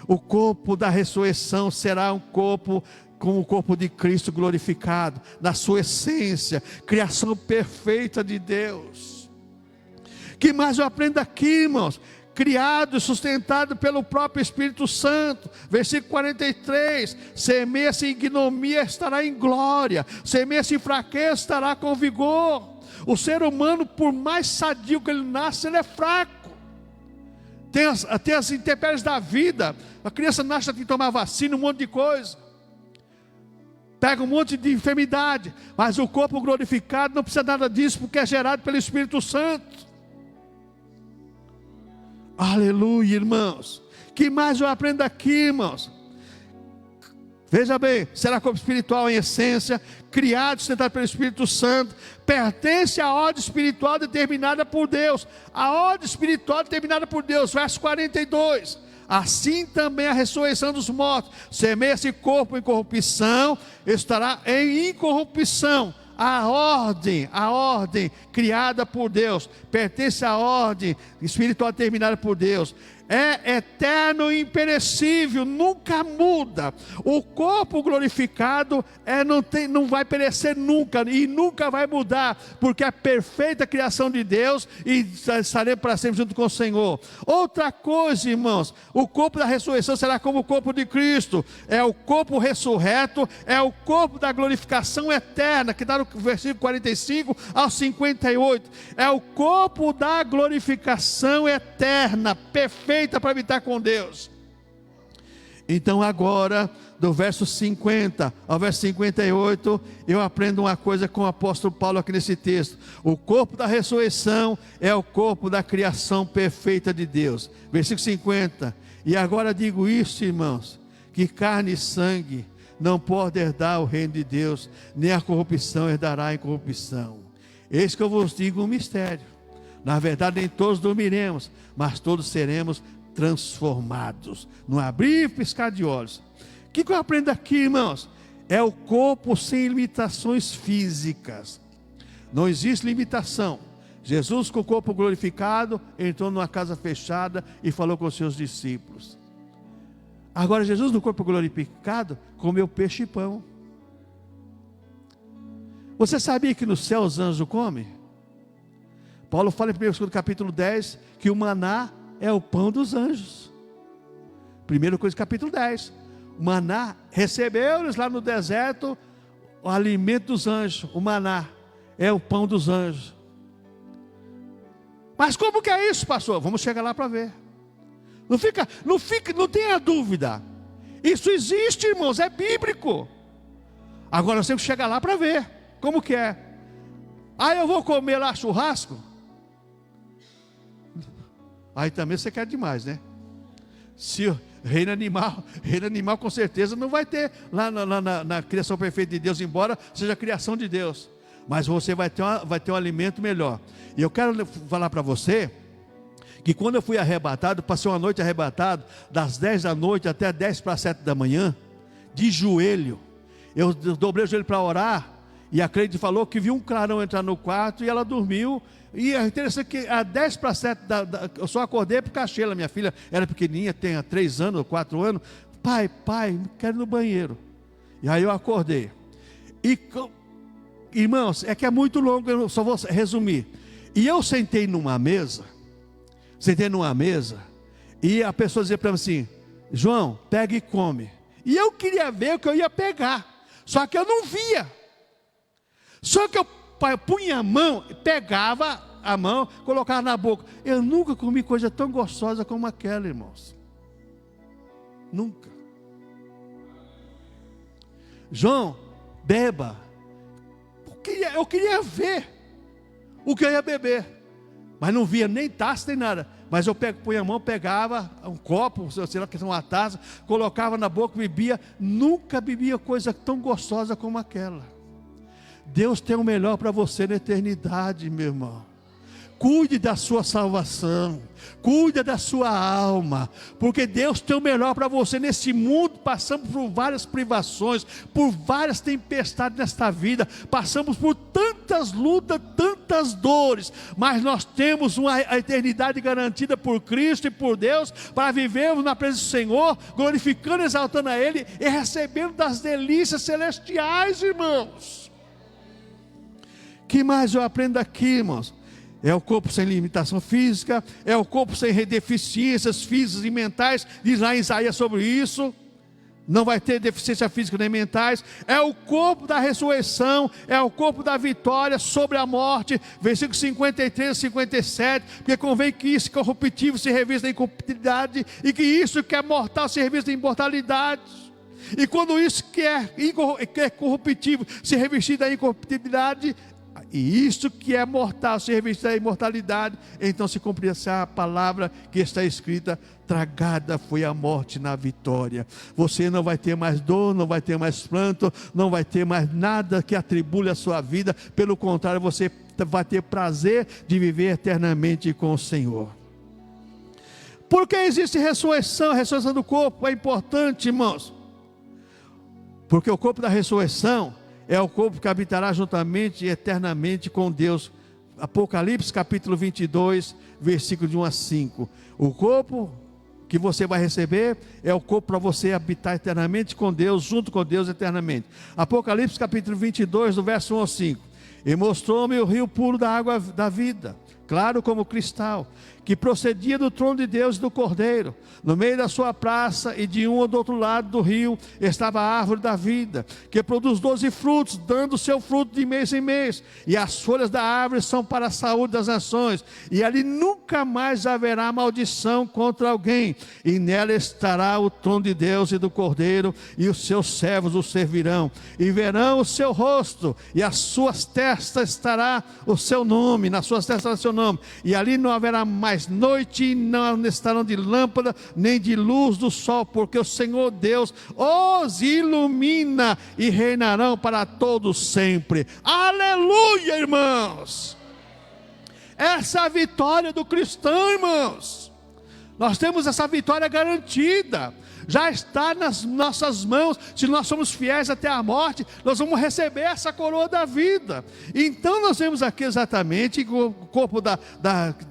O corpo da ressurreição será um corpo como o corpo de Cristo glorificado, na sua essência, criação perfeita de Deus. Que mais eu aprendo aqui, irmãos? Criado e sustentado pelo próprio Espírito Santo. Versículo 43, semeia-se em ignomia, estará em glória, semeia-se em fraqueza, estará com vigor. O ser humano, por mais sadio que ele nasce, ele é fraco. Tem as intempéries da vida. A criança nasce, tem que tomar vacina, um monte de coisa, pega um monte de enfermidade, mas o corpo glorificado não precisa nada disso, porque é gerado pelo Espírito Santo. Aleluia, irmãos. Que mais eu aprendo aqui, irmãos? Veja bem, será corpo espiritual em essência, criado, sustentado pelo Espírito Santo, pertence à ordem espiritual determinada por Deus. A ordem espiritual determinada por Deus, verso 42. Assim também a ressurreição dos mortos, semeia esse corpo em corrupção, estará em incorrupção. A ordem criada por Deus, pertence à ordem espiritual determinada por Deus, é eterno e imperecível, nunca muda. O corpo glorificado não vai perecer nunca, e nunca vai mudar, porque é a perfeita criação de Deus, e estaremos para sempre junto com o Senhor. Outra coisa, irmãos, o corpo da ressurreição será como o corpo de Cristo, é o corpo ressurreto, é o corpo da glorificação eterna, que está no versículo 45 ao 58, é o corpo da glorificação eterna, perfeita, para habitar com Deus. Então agora, do verso 50 ao verso 58, eu aprendo uma coisa com o apóstolo Paulo aqui nesse texto. O corpo da ressurreição é o corpo da criação perfeita de Deus. Versículo 50. E agora digo isso, irmãos, que carne e sangue não pode herdar o reino de Deus, nem a corrupção herdará a incorrupção. Eis que eu vos digo um mistério. Na verdade, nem todos dormiremos, mas todos seremos transformados, no abrir e piscar de olhos. O que eu aprendo aqui, irmãos? É o corpo sem limitações físicas. Não existe limitação. Jesus, com o corpo glorificado, entrou numa casa fechada e falou com os seus discípulos. Agora, Jesus, no corpo glorificado, comeu peixe e pão. Você sabia que no céu os anjos comem? Paulo fala em 1 capítulo 10 que o maná é o pão dos anjos. 1 Coríntios capítulo 10. O maná, recebeu-eles lá no deserto o alimento dos anjos. O maná é o pão dos anjos. Mas como que é isso, pastor? Vamos chegar lá para ver. Não tenha dúvida. Isso existe, irmãos, é bíblico. Agora nós temos que chegar lá para ver como que é. Eu vou comer lá churrasco? Aí também você quer demais, né? Se o reino animal com certeza não vai ter lá na criação perfeita de Deus, embora seja a criação de Deus. Mas você vai ter um alimento melhor. E eu quero falar para você que quando eu fui arrebatado, passei uma noite arrebatado, das 10 da noite até 10 para 7 da manhã, de joelho. Eu dobrei o joelho para orar, e a Cleide falou que viu um clarão entrar no quarto e ela dormiu. E é interessante que às 10 para 7 eu só acordei porque a Sheila, minha filha, era pequenininha, tem 3 anos, 4 anos. Pai, quero ir no banheiro. E aí eu acordei. E, irmãos, é que é muito longo, eu só vou resumir. E eu sentei numa mesa, e a pessoa dizia para mim assim: João, pega e come. E eu queria ver o que eu ia pegar, só que eu não via. Só que eu punha a mão, pegava a mão, colocava na boca. Eu nunca comi coisa tão gostosa como aquela, irmãos. Nunca. João, beba. Eu queria ver o que eu ia beber. mas não via nem taça nem nada. Mas eu punha a mão, pegava um copo, sei lá que é uma taça, colocava na boca, bebia. Nunca bebia coisa tão gostosa como aquela. Deus tem o melhor para você na eternidade, meu irmão. Cuide da sua salvação, cuide da sua alma, porque Deus tem o melhor para você nesse mundo. Passamos por várias privações, por várias tempestades nesta vida, passamos por tantas lutas, tantas dores, mas nós temos a eternidade garantida por Cristo e por Deus, para vivermos na presença do Senhor, glorificando, exaltando a Ele e recebendo das delícias celestiais, irmãos. Que mais eu aprendo aqui, irmãos? É o corpo sem limitação física, é o corpo sem deficiências físicas e mentais, diz lá em Isaías sobre isso. Não vai ter deficiência física nem mentais. É o corpo da ressurreição, é o corpo da vitória sobre a morte, versículos 53 e 57, porque convém que isso corruptível se revista em incorruptibilidade, e que isso que é mortal se revista em imortalidade. E quando isso que é corruptível se revestir da incorruptibilidade, e isso que é mortal se revestir da imortalidade, então se cumpre essa palavra que está escrita: tragada foi a morte na vitória. Você não vai ter mais dor, não vai ter mais pranto, não vai ter mais nada que atribule a sua vida. Pelo contrário, você vai ter prazer de viver eternamente com o Senhor. Por que existe ressurreição? A ressurreição do corpo é importante, irmãos, porque o corpo da ressurreição é o corpo que habitará juntamente e eternamente com Deus. Apocalipse capítulo 22, versículo de 1 a 5. O corpo que você vai receber é o corpo para você habitar eternamente com Deus, junto com Deus eternamente. Apocalipse capítulo 22, do verso 1 ao 5. E mostrou-me o rio puro da água da vida, claro como cristal, que procedia do trono de Deus e do Cordeiro. No meio da sua praça e de um ou do outro lado do rio estava a árvore da vida, que produz 12 frutos, dando seu fruto de mês em mês. E as folhas da árvore são para a saúde das nações. E ali nunca mais haverá maldição contra alguém. E nela estará o trono de Deus e do Cordeiro, e os seus servos o servirão. E verão o seu rosto, e as suas testas estará o seu nome, nas suas testas estará o seu nome. E ali não haverá mais noite, não estarão de lâmpada, nem de luz do sol, porque o Senhor Deus os ilumina e reinarão para todos sempre. Aleluia, irmãos! Essa é a vitória do cristão, irmãos. Nós temos essa vitória garantida, já está nas nossas mãos. Se nós somos fiéis até a morte, nós vamos receber essa coroa da vida. Então nós vemos aqui exatamente que o corpo da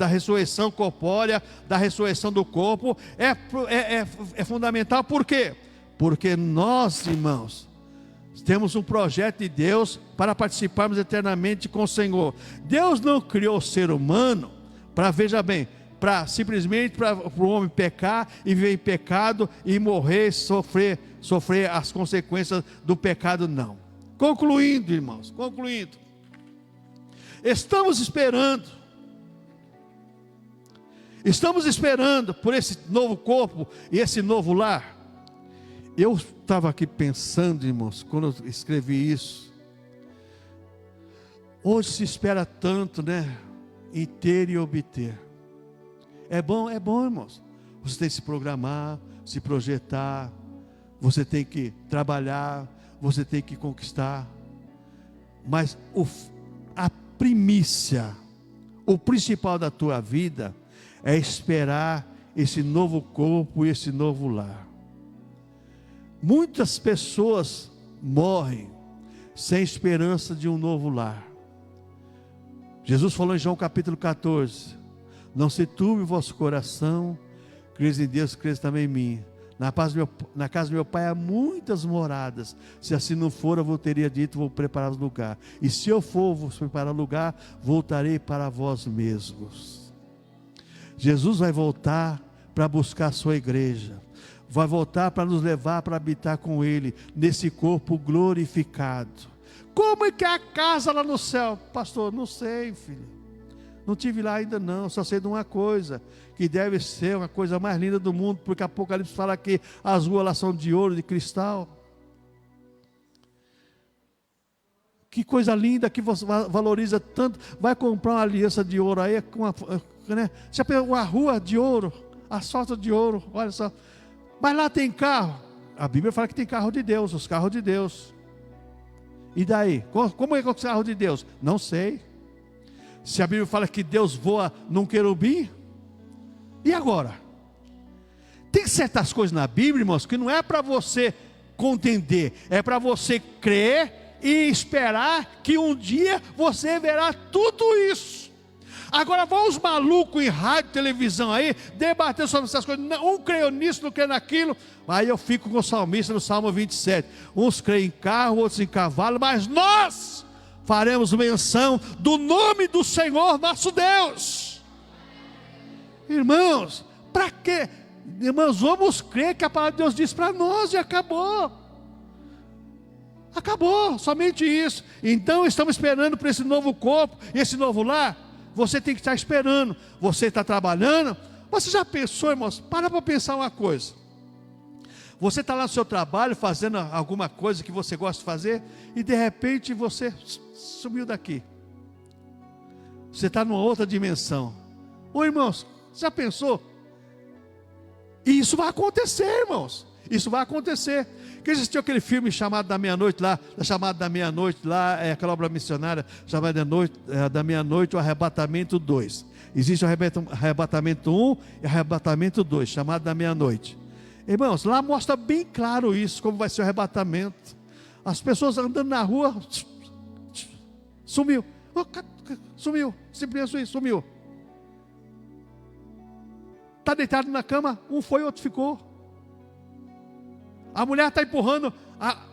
ressurreição corpórea, da ressurreição do corpo, é fundamental. Por quê? Porque nós, irmãos, temos um projeto de Deus para participarmos eternamente com o Senhor. Deus não criou o ser humano para, veja bem, simplesmente para o homem pecar e viver em pecado e morrer, sofrer as consequências do pecado, não. Concluindo, irmãos, estamos esperando por esse novo corpo e esse novo lar. Eu estava aqui pensando, irmãos, quando eu escrevi isso, hoje se espera tanto, né, em ter e obter. É bom, irmãos. Você tem que se programar, se projetar, você tem que trabalhar, você tem que conquistar. Mas a primícia, o principal da tua vida é esperar esse novo corpo e esse novo lar. Muitas pessoas morrem sem esperança de um novo lar. Jesus falou em João capítulo 14: não se turbe o vosso coração, creis em Deus, creis também em mim. Na casa do meu pai há muitas moradas. Se assim não for, eu vou teria dito: vou preparar o lugar. E se eu for, vou preparar o lugar, voltarei para vós mesmos. Jesus vai voltar para buscar a sua igreja. Vai voltar para nos levar para habitar com Ele, nesse corpo glorificado. Como é que é a casa lá no céu? Pastor, não sei, filho. Não tive lá ainda não, só sei de uma coisa, que deve ser uma coisa mais linda do mundo, porque Apocalipse fala que as ruas lá são de ouro, de cristal. Que coisa linda, que você valoriza tanto. Vai comprar uma aliança de ouro aí, né? Você pegou uma rua de ouro, asfalto de ouro, olha só. Mas lá tem carro. A Bíblia fala que tem carro de Deus, os carros de Deus. E daí? Como é que é o carro de Deus? Não sei. Se a Bíblia fala que Deus voa num querubim, e agora? Tem certas coisas na Bíblia, irmãos, que não é para você contender, é para você crer e esperar que um dia você verá tudo isso. Agora vão os malucos em rádio, televisão aí, debater sobre essas coisas. Um crê nisso, não crê naquilo. Aí eu fico com o salmista no Salmo 27. Uns creem em carro, outros em cavalo, mas nós faremos menção do nome do Senhor nosso Deus. Irmãos, para quê? Irmãos, vamos crer que a palavra de Deus diz para nós e acabou. Acabou, somente isso. Então estamos esperando por esse novo corpo, esse novo lar. Você tem que estar esperando. Você está trabalhando. Você já pensou, irmãos? Para pensar uma coisa. Você está lá no seu trabalho, fazendo alguma coisa que você gosta de fazer, e de repente você sumiu daqui. Você está numa outra dimensão. Ô irmãos, já pensou? E isso vai acontecer, irmãos. Isso vai acontecer. Que existiu aquele filme chamado Da Meia-Noite lá, chamado Da Meia-Noite lá, aquela obra missionária chamada Da Meia-Noite, o Arrebatamento 2. Existe o Arrebatamento 1 e o Arrebatamento 2, chamado Da Meia-Noite. Irmãos, lá mostra bem claro isso, como vai ser o arrebatamento. As pessoas andando na rua, sumiu, sumiu, simplesmente sumiu. Está deitado na cama, um foi, outro ficou. A mulher está empurrando,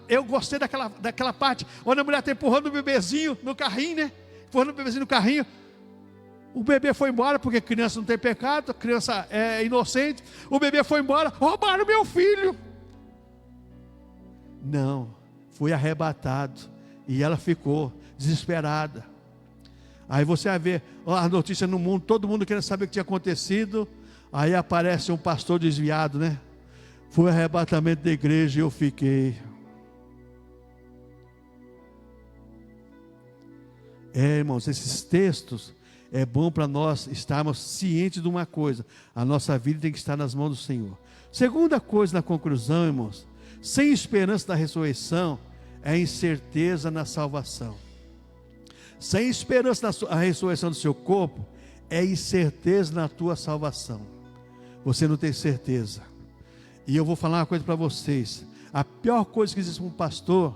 eu gostei daquela parte, onde a mulher está empurrando o bebezinho no carrinho, né? Empurrando o bebezinho no carrinho. O bebê foi embora, porque criança não tem pecado, a criança é inocente. O bebê foi embora, roubaram meu filho. Não, foi arrebatado. E ela ficou desesperada. Aí você vai ver a notícia no mundo, todo mundo querendo saber o que tinha acontecido. Aí aparece um pastor desviado, né? Foi o arrebatamento da igreja e eu fiquei. Irmãos, esses textos é bom para nós estarmos cientes de uma coisa: a nossa vida tem que estar nas mãos do Senhor. Segunda coisa na conclusão, irmãos: sem esperança da ressurreição é incerteza na salvação. Sem esperança na ressurreição do seu corpo é incerteza na tua salvação. Você não tem certeza. E eu vou falar uma coisa para vocês: a pior coisa que existe para um pastor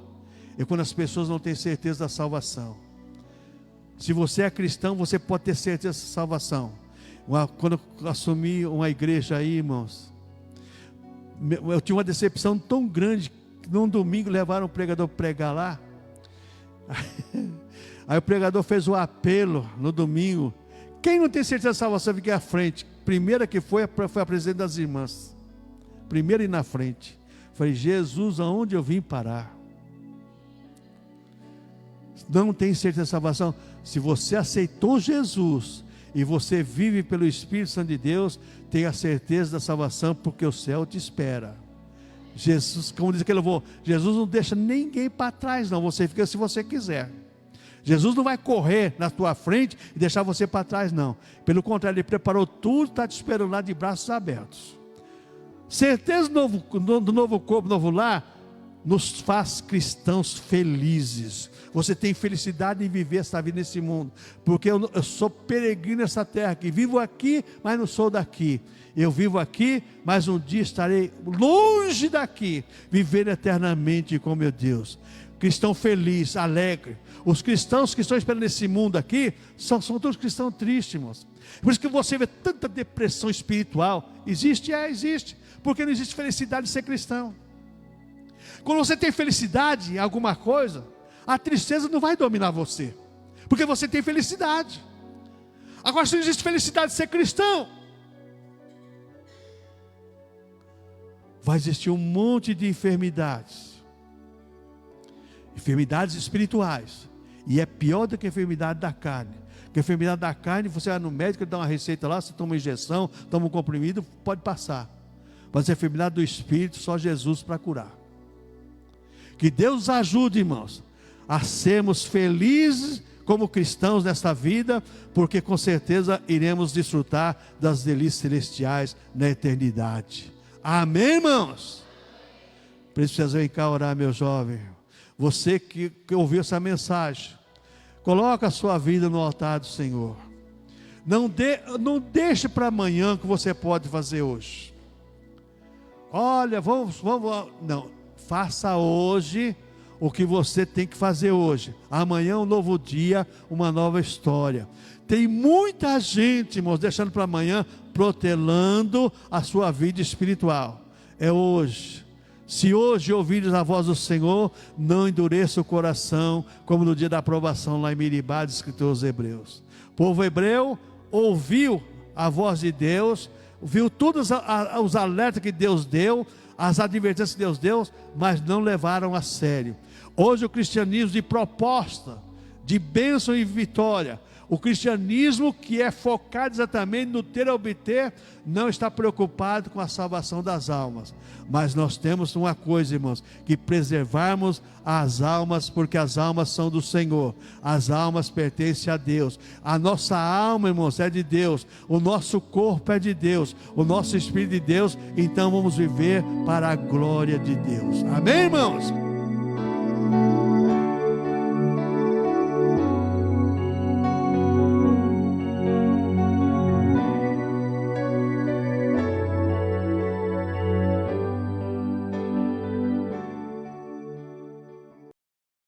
é quando as pessoas não têm certeza da salvação. Se você é cristão, você pode ter certeza da salvação. Quando eu assumi uma igreja aí, irmãos, eu tinha uma decepção tão grande que num domingo levaram o pregador para pregar lá. Aí o pregador fez o apelo no domingo. Quem não tem certeza da salvação, fica à frente. Primeira que foi a presidente das irmãs. Primeiro e na frente. Falei: Jesus, aonde eu vim parar? Não tem certeza da salvação. Se você aceitou Jesus e você vive pelo Espírito Santo de Deus, tenha certeza da salvação, porque o céu te espera. Jesus, como diz aquele louvor, Jesus não deixa ninguém para trás não, você fica se você quiser. Jesus não vai correr na tua frente e deixar você para trás não. Pelo contrário, Ele preparou tudo, está te esperando lá de braços abertos. Certeza do novo corpo, novo lar, nos faz cristãos felizes. Você tem felicidade em viver essa vida nesse mundo, porque eu sou peregrino nessa terra aqui, vivo aqui, mas não sou daqui. Eu vivo aqui, mas um dia estarei longe daqui, vivendo eternamente com meu Deus. Cristão feliz, alegre. Os cristãos que estão esperando nesse mundo aqui são todos cristãos tristes, irmãos. Por isso que você vê tanta depressão espiritual. Existe? Existe. Porque não existe felicidade de ser cristão. Quando você tem felicidade em alguma coisa, a tristeza não vai dominar você, porque você tem felicidade. Agora, se não existe felicidade de ser cristão, vai existir um monte de enfermidades espirituais, e é pior do que a enfermidade da carne. Porque a enfermidade da carne, você vai no médico, ele dá uma receita lá, você toma uma injeção, toma um comprimido, pode passar. Mas a enfermidade do espírito, só Jesus para curar. Que Deus ajude, irmãos, a sermos felizes como cristãos nesta vida, porque com certeza iremos desfrutar das delícias celestiais na eternidade. Amém, irmãos? Por isso vocês vêm cá orar, meu jovem. Você que ouviu essa mensagem, coloca a sua vida no altar do Senhor. Não deixe para amanhã o que você pode fazer hoje. Olha, não, faça hoje o que você tem que fazer hoje. Amanhã é um novo dia, uma nova história. Tem muita gente, irmãos, deixando para amanhã, protelando a sua vida espiritual. É hoje. Se hoje ouvires a voz do Senhor, não endureça o coração, como no dia da aprovação lá em Meribá, escrito aos Hebreus. O povo hebreu ouviu a voz de Deus, viu todos os alertas que Deus deu, as advertências que Deus deu, mas não levaram a sério. Hoje o cristianismo de proposta, de bênção e vitória, o cristianismo que é focado exatamente no ter a obter, não está preocupado com a salvação das almas. Mas nós temos uma coisa, irmãos, que preservarmos as almas, porque as almas são do Senhor, as almas pertencem a Deus, a nossa alma, irmãos, é de Deus, o nosso corpo é de Deus, o nosso espírito de Deus, então vamos viver para a glória de Deus. Amém, irmãos?